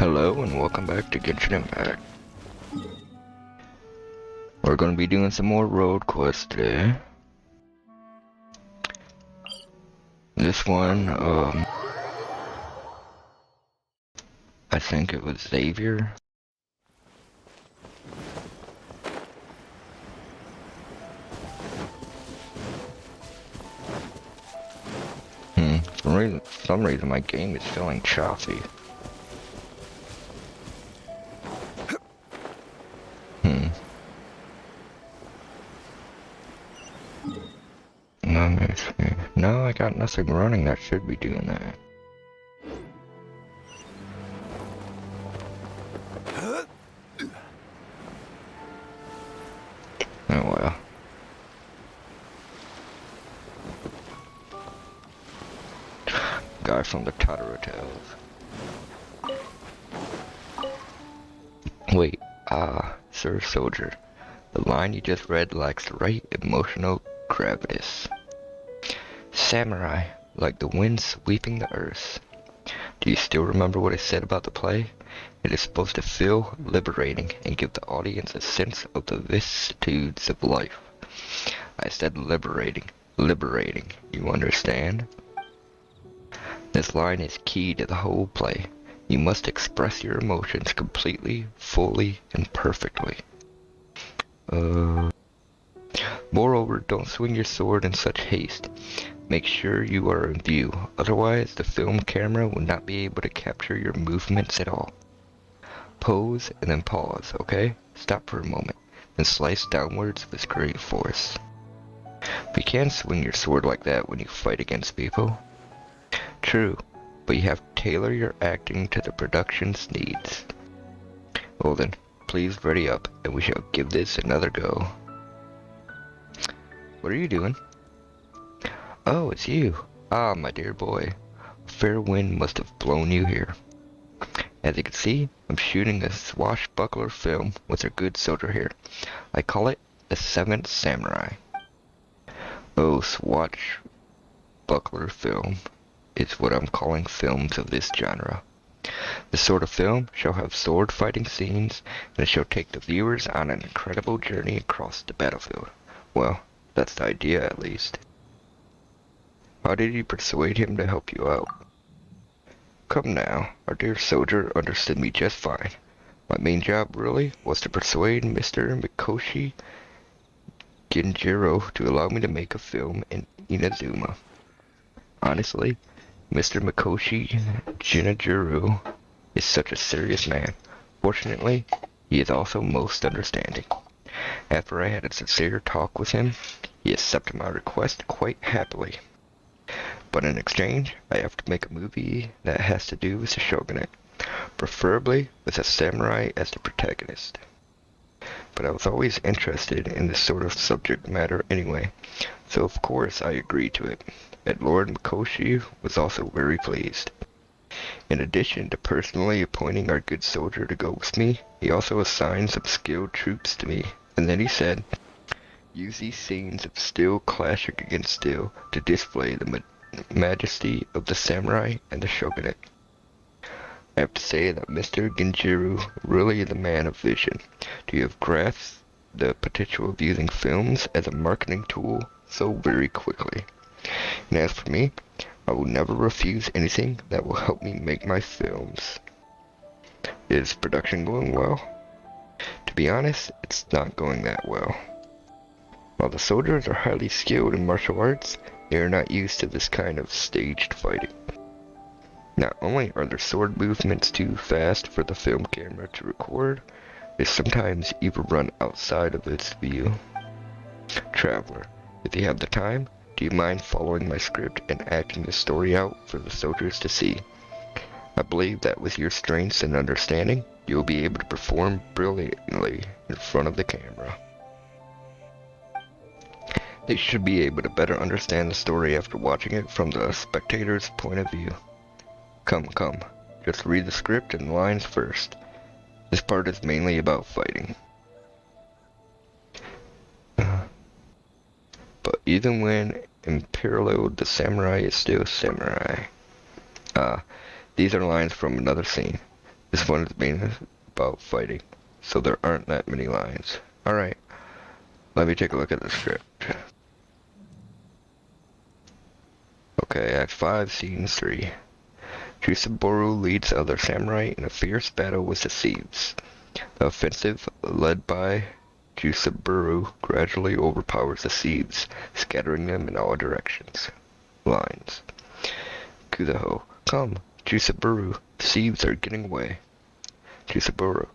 Hello and welcome back to Genshin Impact. We're going to be doing some more road quests today. This one, I think it was Xavier. For some reason my game is feeling choppy. Let me see. No, I got nothing running that should be doing that. Oh well. Guy from the Totoro Tales. Wait, Sir Soldier. The line you just read lacks the right emotional gravitas. Samurai, like the wind sweeping the earth. Do you still remember what I said about the play? It is supposed to feel liberating and give the audience a sense of the vicissitudes of life. I said liberating, you understand? This line is key to the whole play. You must express your emotions completely, fully, and perfectly. Moreover, don't swing your sword in such haste. Make sure you are in view, otherwise the film camera will not be able to capture your movements at all. Pose and then pause, okay? Stop for a moment, then slice downwards with great force. You can't swing your sword like that when you fight against people. True, but you have to tailor your acting to the production's needs. Well then, please ready up, and we shall give this another go. What are you doing? Oh, it's you. Ah, my dear boy. A fair wind must have blown you here. As you can see, I'm shooting a swashbuckler film with a good soldier here. I call it the Seventh Samurai. Oh, swashbuckler film is what I'm calling films of this genre. This sort of film shall have sword fighting scenes, and it shall take the viewers on an incredible journey across the battlefield. Well, that's the idea at least. How did you persuade him to help you out? Come now, our dear soldier understood me just fine. My main job really was to persuade Mr. Mikoshi Genjiro to allow me to make a film in Inazuma. Honestly, Mr. Mikoshi Genjiro is such a serious man. Fortunately, he is also most understanding. After I had a sincere talk with him, he accepted my request quite happily. But in exchange, I have to make a movie that has to do with the shogunate, preferably with a samurai as the protagonist. But I was always interested in this sort of subject matter anyway, so of course I agreed to it, and Lord Mikoshi was also very pleased. In addition to personally appointing our good soldier to go with me, he also assigned some skilled troops to me, and then he said, use these scenes of steel clashing against steel to display the majesty of the samurai and the shogunate. I have to say that Mr. Genjiro really is a man of vision. Do you have grasped the potential of using films as a marketing tool so very quickly? And as for me, I will never refuse anything that will help me make my films. Is production going well? To be honest, it's not going that well. While the soldiers are highly skilled in martial arts, they are not used to this kind of staged fighting. Not only are their sword movements too fast for the film camera to record, they sometimes even run outside of its view. Traveler, if you have the time, do you mind following my script and acting the story out for the soldiers to see? I believe that with your strengths and understanding, you will be able to perform brilliantly in front of the camera. They should be able to better understand the story after watching it from the spectator's point of view. Come, just read the script and lines first. This part is mainly about fighting. But even when unparalleled, the samurai is still samurai. These are lines from another scene. This one is mainly about fighting, so there aren't that many lines. Alright, let me take a look at the script. Okay, Act 5, Scene 3. Chusaboru leads other samurai in a fierce battle with the thieves. The offensive, led by Chusaboru, gradually overpowers the thieves, scattering them in all directions. Lines. Kuzaho, come, Chusaboru, the thieves are getting away. Chusaboru,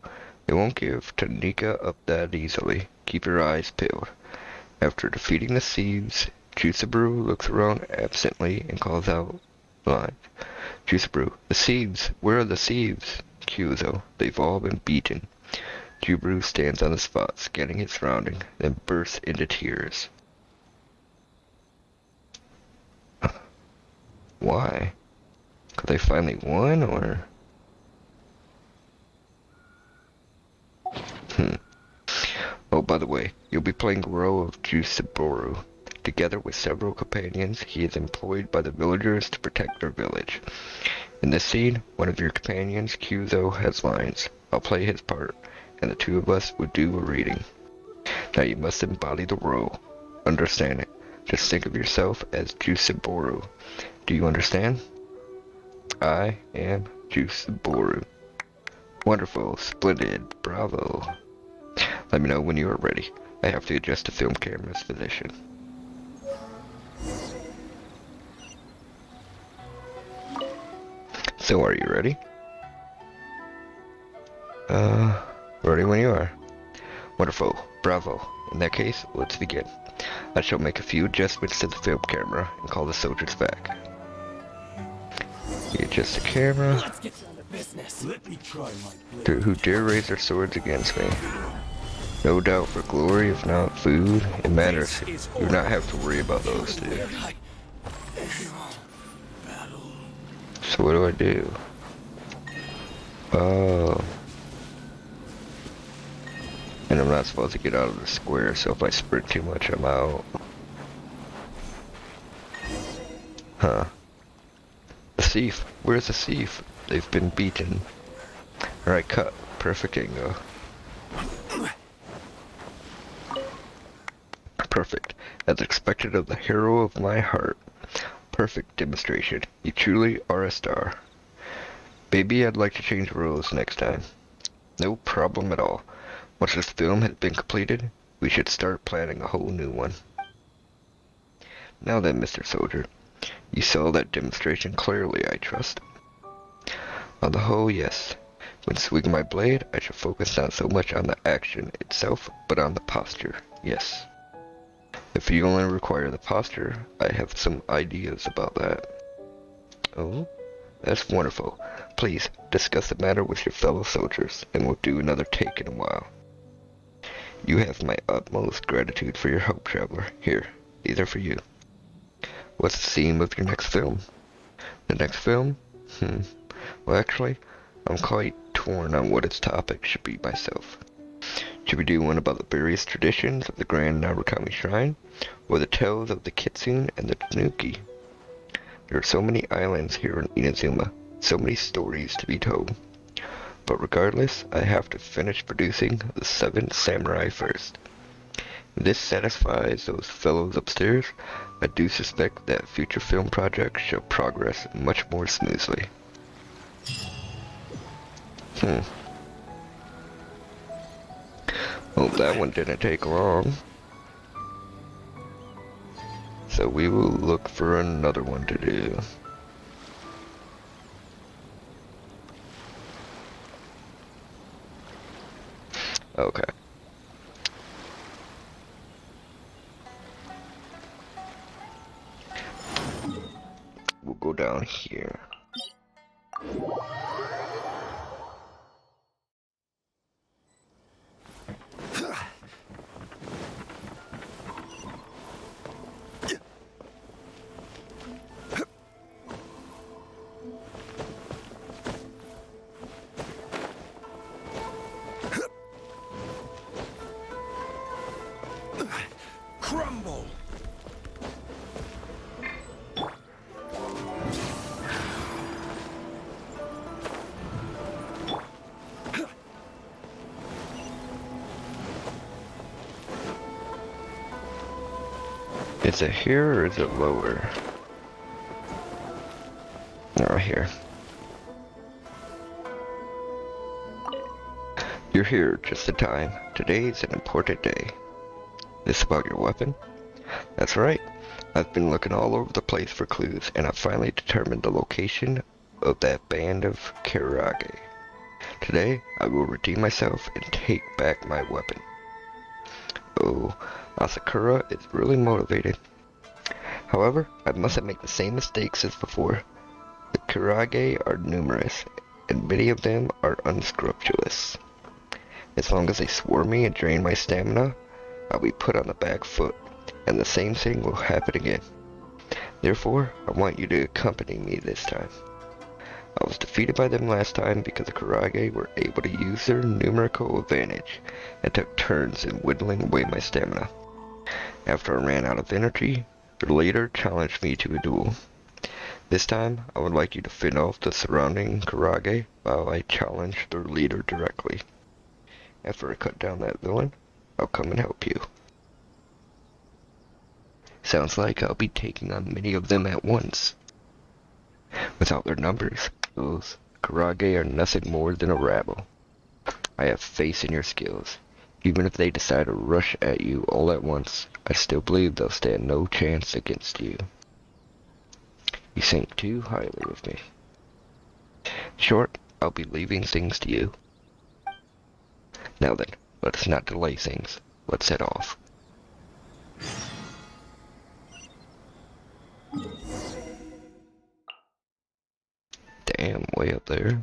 they won't give Tanika up that easily. Keep your eyes peeled. After defeating the thieves, Chusaboru looks around absently and calls out lines. Chusaboru, the thieves! Where are the thieves? Kyuzo, they've all been beaten. Chusaboru stands on the spot, scanning his surroundings, then bursts into tears. Why? Could they finally won, or? Oh, by the way, you'll be playing the role of Chusaboru. Together with several companions, he is employed by the villagers to protect their village. In this scene, one of your companions, Kyuzo, has lines. I'll play his part, and the two of us will do a reading. Now you must embody the role. Understand it. Just think of yourself as Chusaboru. Do you understand? I am Chusaboru. Wonderful, splendid, bravo. Let me know when you are ready. I have to adjust the film camera's position. So are you ready? Ready when you are. Wonderful, bravo. In that case, let's begin. I shall make a few adjustments to the film camera and call the soldiers back. You adjust the camera. Let's get down to business. Let me try my To who dare raise their swords against me? No doubt for glory, if not food, it matters. You do not have to worry about those two. So what do I do? Oh. And I'm not supposed to get out of the square, so if I sprint too much, I'm out. Huh. The thief. Where's the thief? They've been beaten. Alright, cut. Perfect angle. Perfect. As expected of the hero of my heart. Perfect demonstration. You truly are a star. Maybe I'd like to change rules next time. No problem at all. Once this film has been completed, we should start planning a whole new one. Now then, Mr. Soldier, you saw that demonstration clearly, I trust. On the whole, yes. When swinging my blade, I should focus not so much on the action itself, but on the posture, yes. If you only require the posture, I have some ideas about that. Oh? That's wonderful. Please, discuss the matter with your fellow soldiers, and we'll do another take in a while. You have my utmost gratitude for your help, traveler. Here, these are for you. What's the theme of your next film? The next film? Well, actually, I'm quite torn on what its topic should be myself. Should we do one about the various traditions of the Grand Narukami Shrine, or the tales of the Kitsune and the Tanuki? There are so many islands here in Inazuma, so many stories to be told. But regardless, I have to finish producing the 7th Samurai first. If this satisfies those fellows upstairs, I do suspect that future film projects shall progress much more smoothly. Well, that one didn't take long. So we will look for another one to do. Okay. We'll go down here. Crumble. Is it here or is it lower? Right here. You're here just in time. Today's an important day. This about your weapon? That's right. I've been looking all over the place for clues, and I've finally determined the location of that band of Karage. Today, I will redeem myself and take back my weapon. Oh, Asakura is really motivated. However, I mustn't make the same mistakes as before. The Karage are numerous, and many of them are unscrupulous. As long as they swarm me and drain my stamina, I'll be put on the back foot, and the same thing will happen again. Therefore, I want you to accompany me this time. I was defeated by them last time because the Karage were able to use their numerical advantage and took turns in whittling away my stamina. After I ran out of energy, their leader challenged me to a duel. This time, I would like you to fend off the surrounding Karage while I challenge their leader directly. After I cut down that villain, I'll come and help you. Sounds like I'll be taking on many of them at once. Without their numbers, those Karage are nothing more than a rabble. I have faith in your skills. Even if they decide to rush at you all at once, I still believe they'll stand no chance against you. You think too highly of me. Short, I'll be leaving things to you. Now then, let us not delay things. Let's head off. Damn, way up there.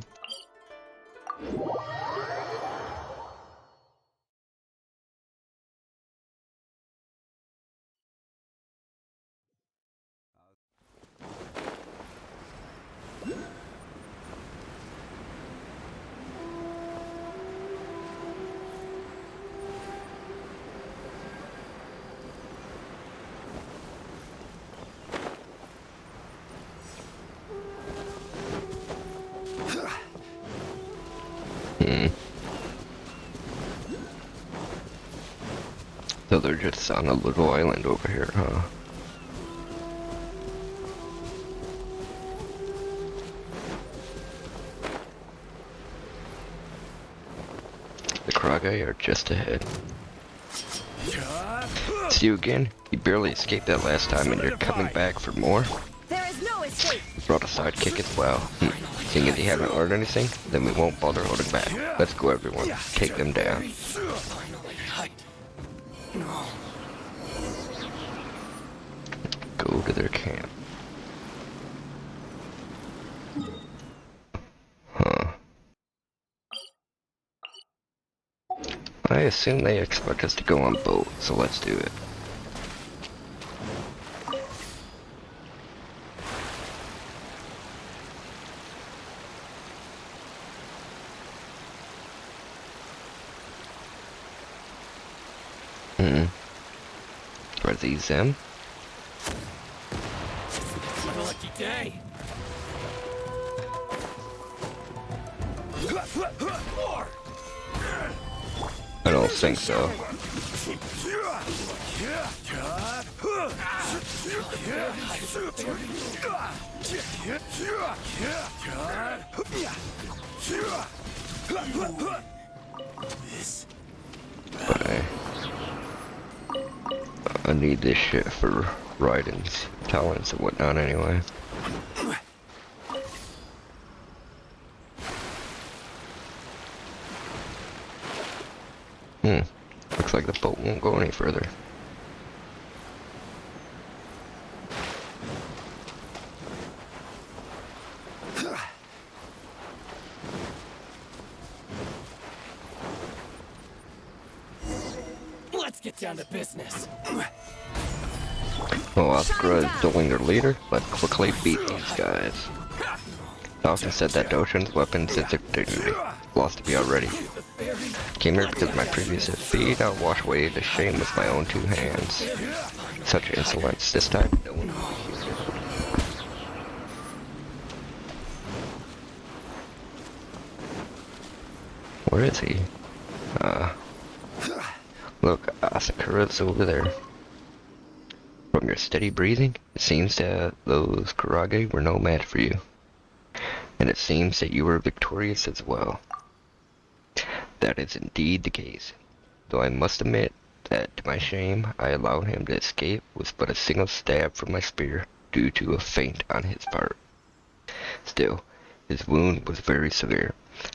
So they're just on a little island over here, huh? The Karage are just ahead. It's you again? You barely escaped that last time and you're coming back for more? There is no escape. You brought a sidekick as well. Seeing as you haven't learned anything, then we won't bother holding back. Let's go everyone. Take them down. Go to their camp. Huh. I assume they expect us to go on boat, so let's do it. Are these them? What a lucky day. I don't think so. But I need this shit for Raiden's talents and whatnot anyway. Looks like the boat won't go any further. Let's get down to business. Well, Asakura is dueling their leader, let's quickly beat these guys. Dawson said that Doshin's weapons is their dignity. Lost to me already. Came here because of my previous defeat. I'll wash away the shame with my own two hands. Such insolence. This time, no one will be here. Where is he? Look, Asakura's over there. From from your steady breathing, it seems that those Kurage were no match for you. And it seems that you were victorious as well. That is indeed the case, though I must admit that, to my shame, I allowed him to escape with but a single stab from my spear due to a feint on his part. Still, his wound was very severe.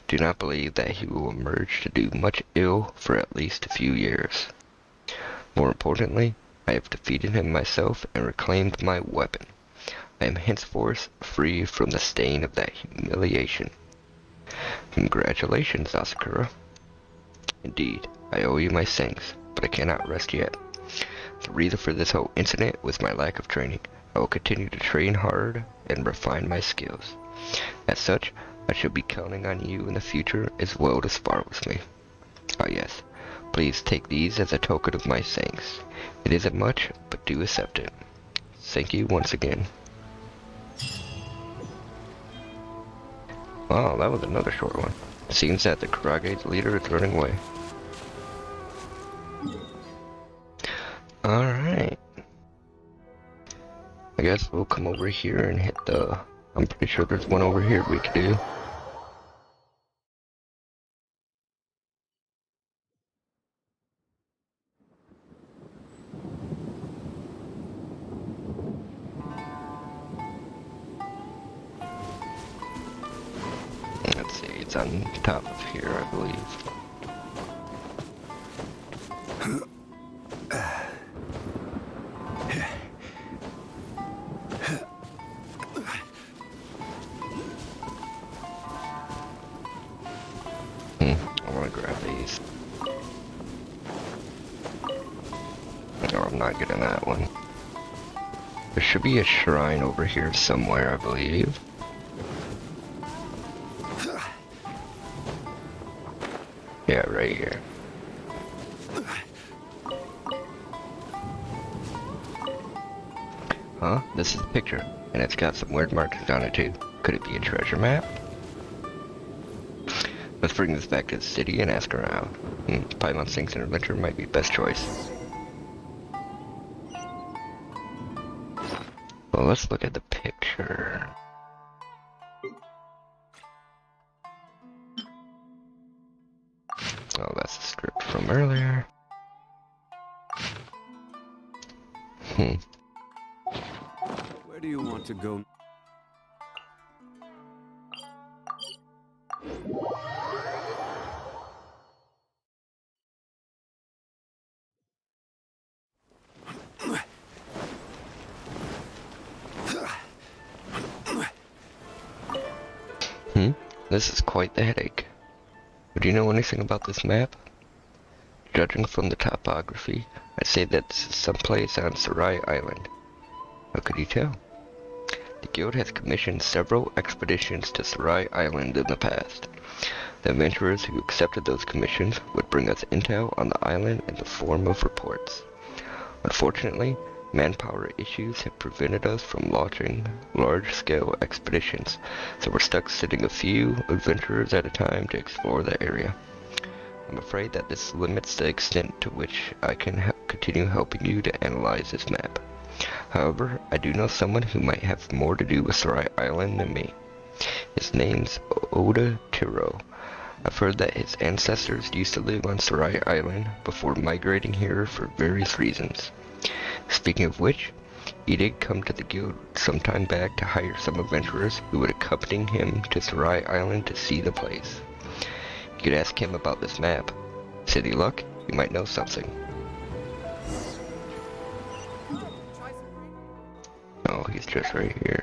Do not believe that he will emerge to do much ill for at least a few years. More importantly, I have defeated him myself and reclaimed my weapon. I am henceforth free from the stain of that humiliation. Congratulations, Asakura. Indeed, I owe you my thanks, but I cannot rest yet. The reason for this whole incident was my lack of training. I will continue to train hard and refine my skills. As such, I shall be counting on you in the future as well to spar with me. Ah yes, please take these as a token of my thanks. It isn't much, but do accept it. Thank you once again. Wow, that was another short one. It seems that the Karage's leader is running away. Alright. I guess we'll come over here and hit the... I'm pretty sure there's one over here we could do. Let's see, it's on top of here, I believe. I want to grab these. No, I'm not getting that one. There should be a shrine over here somewhere, I believe. Yeah, right here. Huh? This is a picture, and it's got some weird markings on it too. Could it be a treasure map? Let's bring this back to the city and ask around. Paimon thinks an adventure might be best choice. Well, let's look at the picture. Oh, that's a script from earlier. Where do you want to go? This is quite the headache. Would you know anything about this map? Judging from the topography, I'd say that this is someplace on Seirai Island. How could you tell? The guild has commissioned several expeditions to Seirai Island in the past. The adventurers who accepted those commissions would bring us intel on the island in the form of reports. Unfortunately, manpower issues have prevented us from launching large-scale expeditions, so we're stuck sending a few adventurers at a time to explore the area. I'm afraid that this limits the extent to which I can continue helping you to analyze this map. However, I do know someone who might have more to do with Seirai Island than me. His name's Oda Tiro. I've heard that his ancestors used to live on Seirai Island before migrating here for various reasons. Speaking of which, he did come to the guild some time back to hire some adventurers who would accompany him to Seirai Island to see the place. You could ask him about this map. City luck, you might know something. Oh, he's just right here.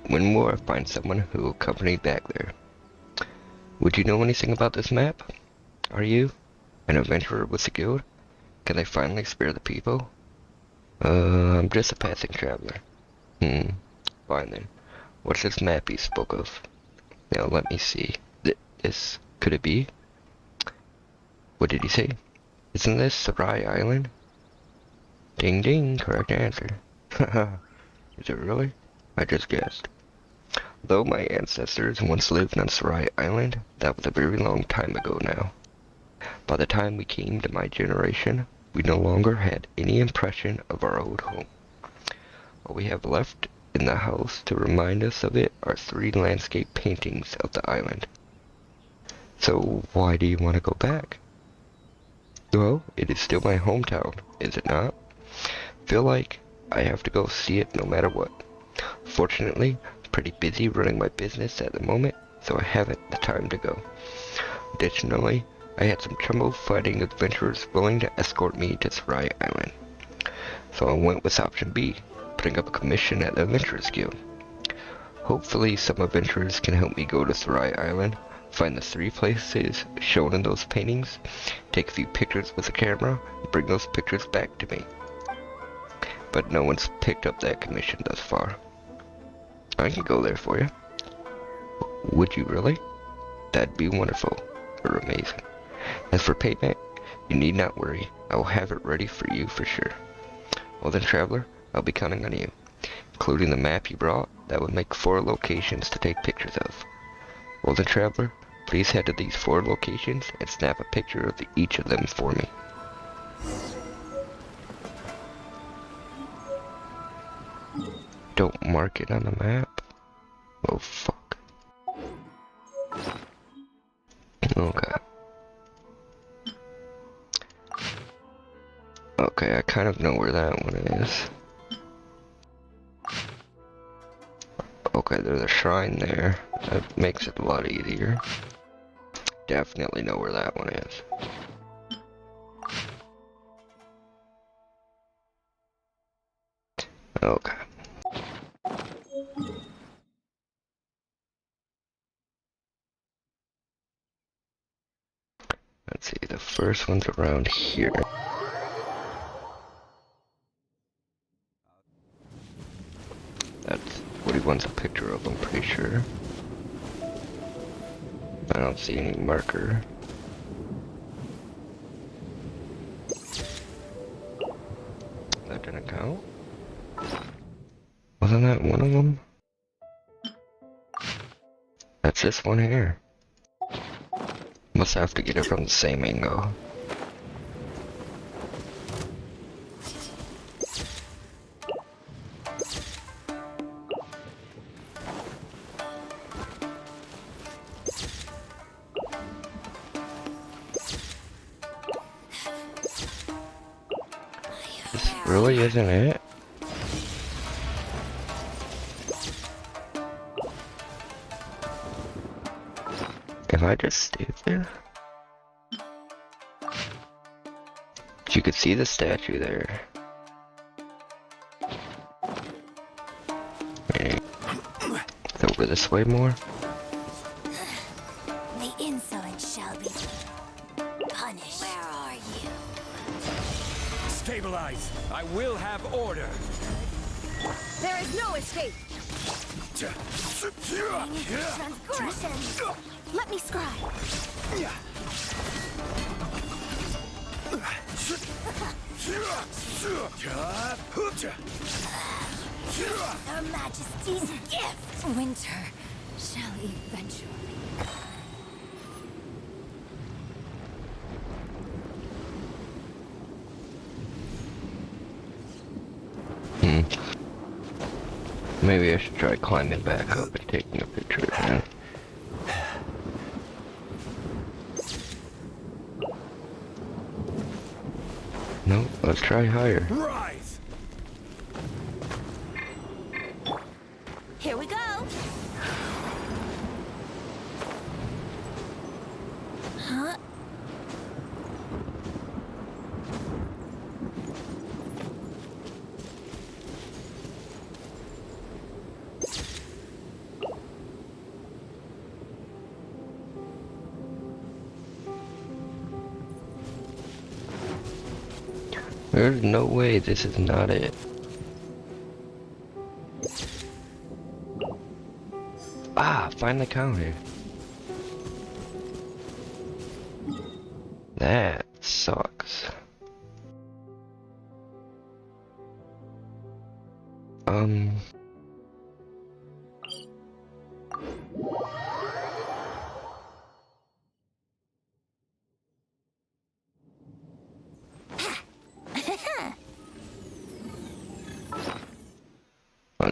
When will I find someone who will accompany back there? Would you know anything about this map? Are you an adventurer with the guild? Can I finally spare the people? I'm just a passing traveler. Fine then. What's this map you spoke of? Now let me see. This, could it be? What did he say? Isn't this Seirai Island? Ding ding, correct answer. Haha. Is it really? I just guessed. Though my ancestors once lived on Seirai Island, that was a very long time ago now. By the time we came to my generation, we no longer had any impression of our old home. All we have left in the house to remind us of it are 3 landscape paintings of the island. So why do you want to go back? Well, it is still my hometown, is it not? Feel like I have to go see it no matter what. Fortunately, I'm pretty busy running my business at the moment, so I haven't the time to go. Additionally, I had some trouble finding adventurers willing to escort me to Seirai Island. So I went with option B, putting up a commission at the Adventurers Guild. Hopefully some adventurers can help me go to Seirai Island, find the 3 places shown in those paintings, take a few pictures with a camera, and bring those pictures back to me. But no one's picked up that commission thus far. I can go there for you. Would you really? That'd be wonderful, or amazing. As for payment, you need not worry. I will have it ready for you for sure. Well then, traveler, I'll be counting on you. Including the map you brought, that would make 4 locations to take pictures of. Well then, traveler, please head to these 4 locations and snap a picture of each of them for me. Don't mark it on the map? Oh fuck. Okay. Okay, I kind of know where that one is. Okay, there's a shrine there. That makes it a lot easier. Definitely know where that one is. Okay. Let's see, the first one's around here. That's what he wants a picture of, I'm pretty sure. I don't see any marker. That didn't count? Wasn't that one of them? That's this one here. Must have to get it from the same angle. This really isn't it? If I just stayed there? You could see the statue there. Maybe it's over this way more? The insolent shall be punished. Where are you? Stabilize. I will have order. There is no escape. Transgression. Let me scribe. Her Majesty's gift. Winter shall eventually. Maybe I should try climbing back up and taking a picture again. No, let's try higher. Rise. Here we go. Huh? There's no way this is not it. Ah, finally counted. That sucks.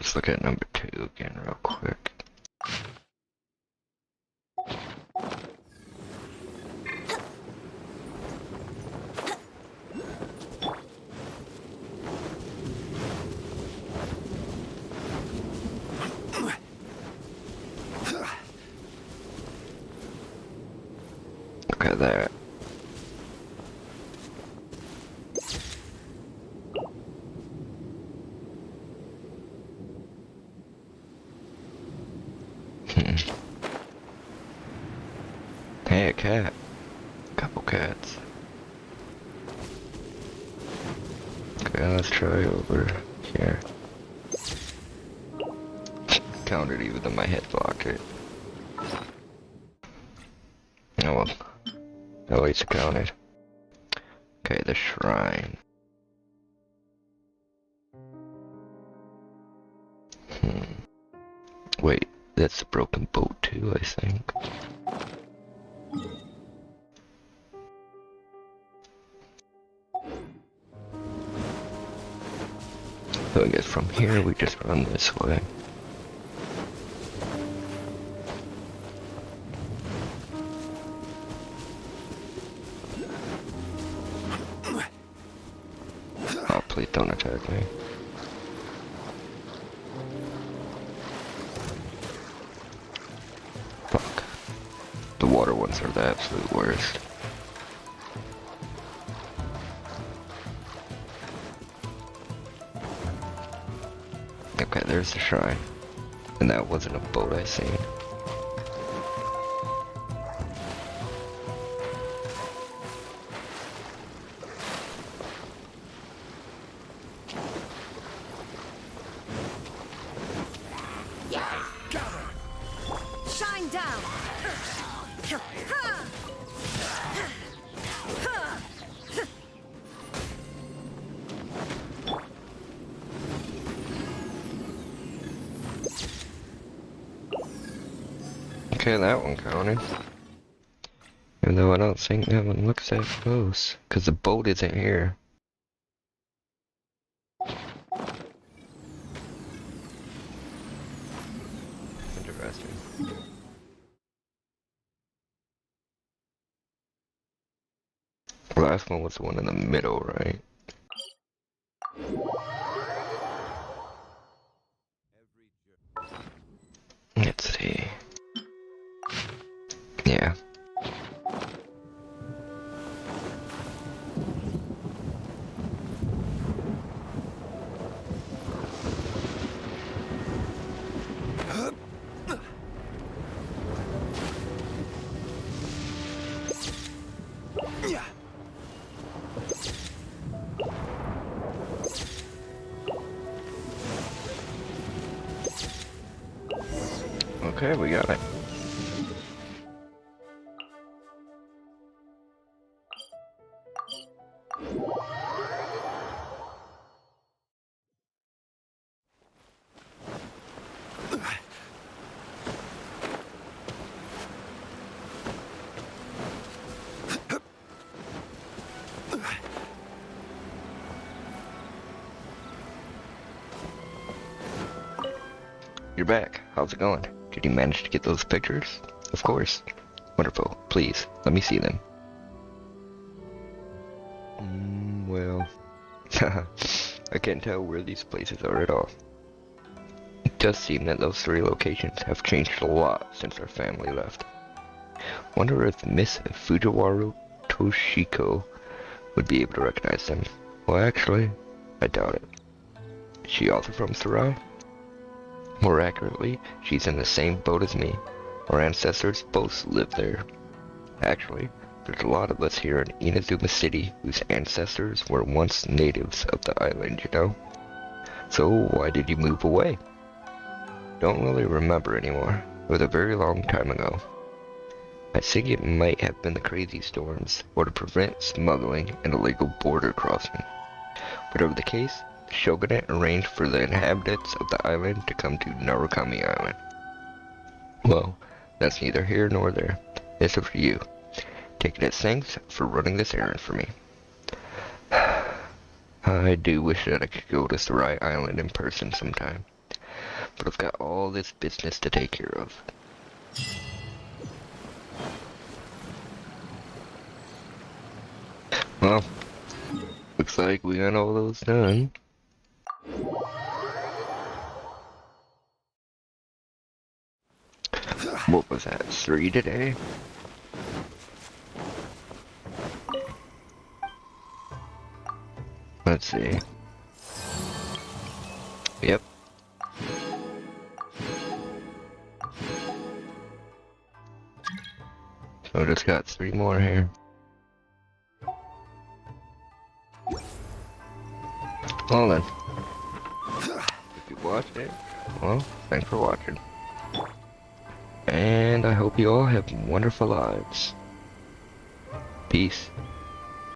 Let's look at number 2 again real quick. Look at that. Hey, a cat. Couple cats. Okay, let's try over here. Counted even though my head blocked it. Oh well. At least it counted. Okay, the shrine. Wait, that's the broken boat too, I think. So I guess from here we just run this way. Oh, please don't attack me. Fuck. The water ones are the absolute worst. Okay, there's the shrine. And that wasn't a boat I seen. Shine down. Okay, that one counted. Even though I don't think that one looks that close. Because the boat isn't here. Interesting. The last one was the one in the middle, right? Let's see. Yeah. Okay, we got it. You're back. How's it going? Did you manage to get those pictures? Of course. Wonderful. Please, let me see them. Well... I can't tell where these places are at all. It does seem that those 3 locations have changed a lot since our family left. Wonder if Miss Fujiwara Toshiko would be able to recognize them. Well, actually, I doubt it. Is she also from Seirai? More accurately, she's in the same boat as me. Our ancestors both lived there. Actually, there's a lot of us here in Inazuma City whose ancestors were once natives of the island, you know? So why did you move away? Don't really remember anymore. It was a very long time ago. I think it might have been the crazy storms, or to prevent smuggling and illegal border crossing. Whatever the case, the shogunate arranged for the inhabitants of the island to come to Narukami Island. Well, that's neither here nor there. It's up to you. Take it as thanks for running this errand for me. I do wish that I could go to Seirai Island in person sometime. but I've got all this business to take care of. Well, looks like we got all those done. What was that, 3 today? Let's see. Yep. So just got 3 more here. Well then. If you watched it, well, thanks for watching. And I hope you all have wonderful lives. Peace.